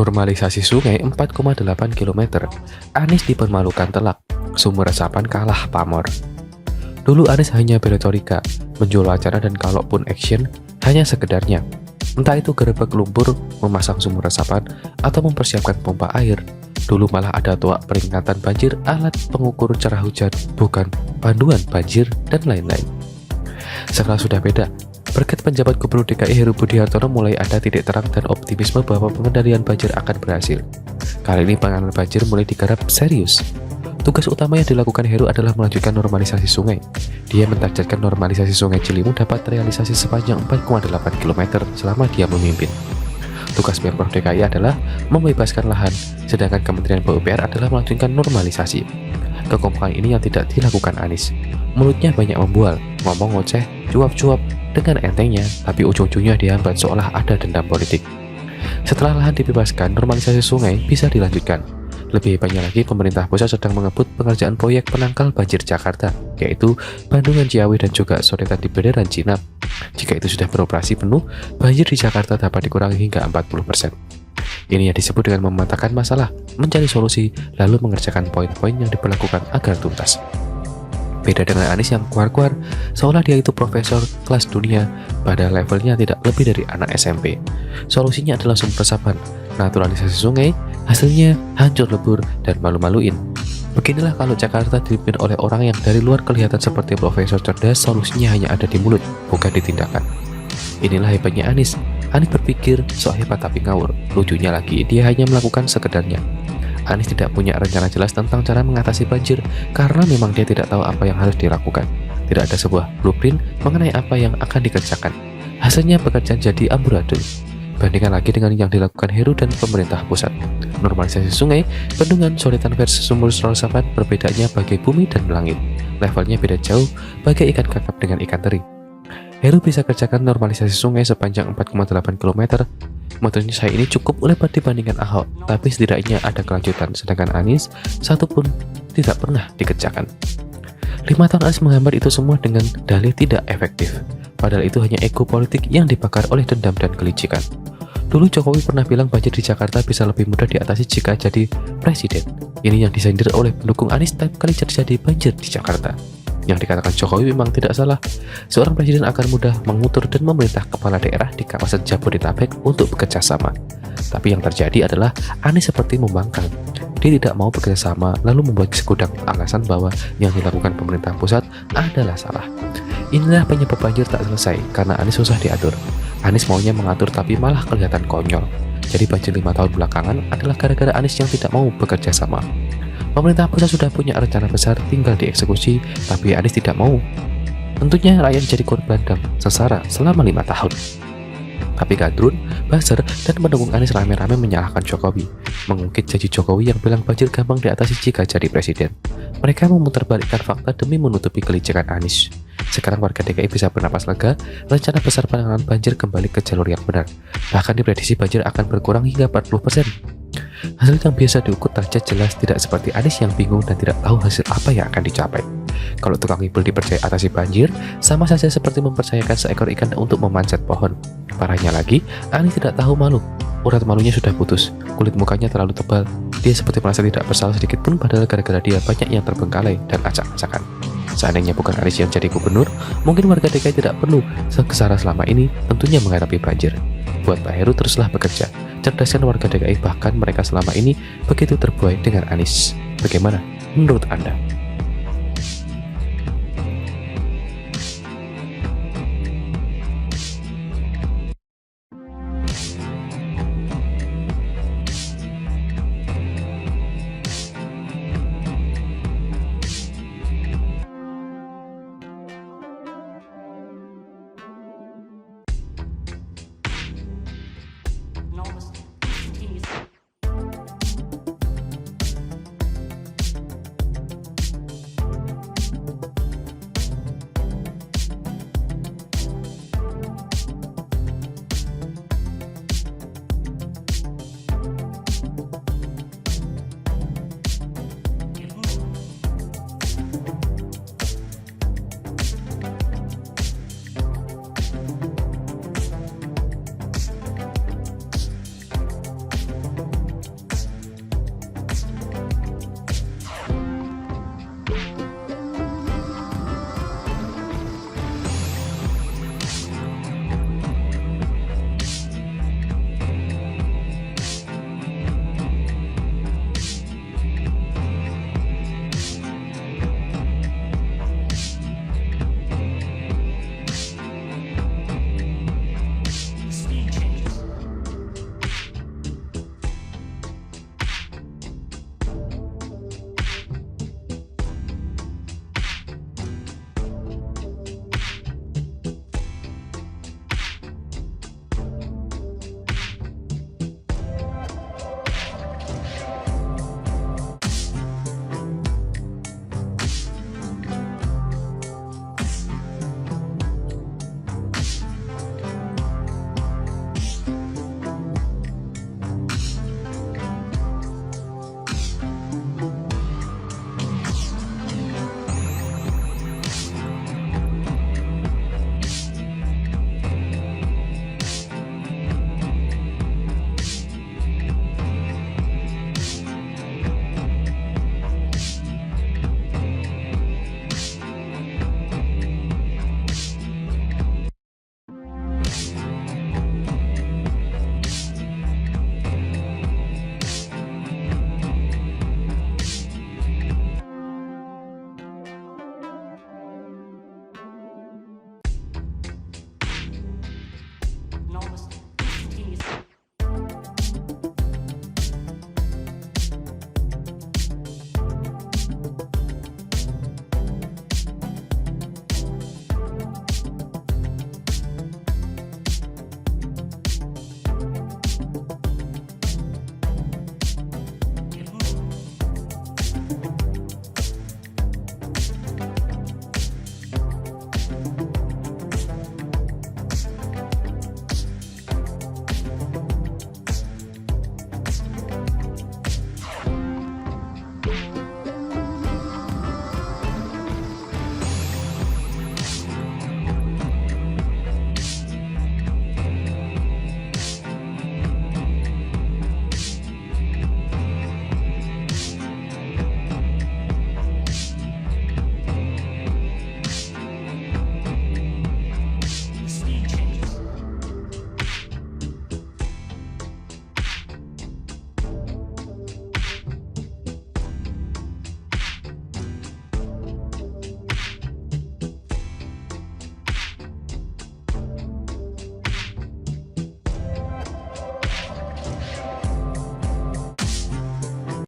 Normalisasi sungai 4,8 km. Anies dipermalukan telak. Sumber resapan kalah pamor. Dulu Anies hanya beretorika, menjual wacana dan kalaupun action hanya sekedarnya. Entah itu gerebek lumpur, memasang sumur resapan, atau mempersiapkan pompa air. Dulu malah ada tuak peringatan banjir, alat pengukur curah hujan, bukan panduan banjir, dan lain-lain. Sekarang sudah beda. Berkat penjabat Gubernur DKI Heru Budi Hartono mulai ada titik terang dan optimisme bahwa pengendalian banjir akan berhasil. Kali ini penanganan banjir mulai digarap serius. Tugas utama yang dilakukan Heru adalah melanjutkan normalisasi sungai. Dia mentargetkan normalisasi sungai Ciliwung dapat terrealisasi sepanjang 4,8 km selama dia memimpin. Tugas Pemprov DKI adalah membebaskan lahan, sedangkan Kementerian PUPR adalah melanjutkan normalisasi. Kekompakan ini yang tidak dilakukan Anies. Mulutnya banyak membual, ngomong ngoceh, cuap-cuap, dengan entengnya, tapi ujung-ujungnya dihambat seolah ada dendam politik. Setelah lahan dibebaskan, normalisasi sungai bisa dilanjutkan. Lebih hebatnya lagi, pemerintah pusat sedang mengebut pengerjaan proyek penangkal banjir Jakarta, yaitu Bandungan Ciawi dan juga Sodetan di Beneran Cina. Jika itu sudah beroperasi penuh, banjir di Jakarta dapat dikurangi hingga 40%. Ini yang disebut dengan memetakan masalah, mencari solusi, lalu mengerjakan poin-poin yang diperlakukan agar tuntas. Beda dengan Anies yang keluar-keluar, seolah dia itu profesor kelas dunia, pada levelnya tidak lebih dari anak SMP. Solusinya adalah sumber resapan, naturalisasi sungai, hasilnya hancur lebur dan malu-maluin. Beginilah kalau Jakarta dipimpin oleh orang yang dari luar kelihatan seperti profesor cerdas, solusinya hanya ada di mulut, bukan di tindakan. Inilah hebatnya Anies. Anies berpikir sok hebat tapi ngawur. Lucunya lagi, dia hanya melakukan sekedarnya. Anies tidak punya rencana jelas tentang cara mengatasi banjir karena memang dia tidak tahu apa yang harus dilakukan. Tidak ada sebuah blueprint mengenai apa yang akan dikerjakan. Hasilnya pekerjaan jadi amburadul. Bandingkan lagi dengan yang dilakukan Heru dan pemerintah pusat. Normalisasi sungai, bendungan, sodetan versus sumur resapan perbedaannya bagai bumi dan langit. Levelnya beda jauh, bagai ikan kakap dengan ikan teri. Heru bisa kerjakan normalisasi sungai sepanjang 4,8 km. Menurutnya saya ini cukup lebar dibandingkan Ahok, tapi setidaknya ada kelanjutan, sedangkan Anies satu pun tidak pernah dikerjakan. 5 tahun Anies menghambat itu semua dengan dalih tidak efektif, padahal itu hanya ego politik yang dibakar oleh dendam dan kelicikan. Dulu Jokowi pernah bilang banjir di Jakarta bisa lebih mudah diatasi jika jadi presiden. Ini yang disindir oleh pendukung Anies tiap kali terjadi banjir di Jakarta. Yang dikatakan Jokowi memang tidak salah. Seorang presiden akan mudah mengutur dan memerintah kepala daerah di kawasan Jabodetabek untuk bekerja sama. Tapi yang terjadi adalah Anies seperti membangkang. Dia tidak mau bekerja sama, lalu membuat segudang alasan bahwa yang dilakukan pemerintah pusat adalah salah. Inilah penyebab banjir tak selesai, karena Anies susah diatur. Anies maunya mengatur tapi malah kelihatan konyol. Jadi banjir 5 tahun belakangan adalah gara-gara Anies yang tidak mau bekerja sama. Pemerintah pusat sudah punya rencana besar, tinggal dieksekusi, tapi Anies tidak mau. Tentunya rakyat jadi korban dan sengsara selama 5 tahun. Tapi Gadrun, Buzzer, dan pendukung Anies rame-rame menyalahkan Jokowi, mengungkit janji Jokowi yang bilang banjir gampang diatasi jika jadi presiden. Mereka memutarbalikkan fakta demi menutupi kelicikan Anies. Sekarang warga DKI bisa bernapas lega, rencana besar penanganan banjir kembali ke jalur yang benar. Bahkan diprediksi banjir akan berkurang hingga 40%. Hasil yang biasa diukur target jelas, tidak seperti Anies yang bingung dan tidak tahu hasil apa yang akan dicapai. Kalau tukang ngibul dipercaya atasi banjir, sama saja seperti mempercayakan seekor ikan untuk memanjat pohon. Parahnya lagi, Anies tidak tahu malu. Urat malunya sudah putus, kulit mukanya terlalu tebal. Dia seperti merasa tidak bersalah sedikit pun, padahal gara-gara dia banyak yang terbengkalai dan acak-acakan. Seandainya bukan Anies yang jadi gubernur, mungkin warga DKI tidak perlu sengsara selama ini, tentunya menghadapi banjir. Buat Pak Heru, teruslah bekerja. Cerdaskan warga DKI, bahkan mereka selama ini begitu terbuai dengan Anies. Bagaimana menurut Anda?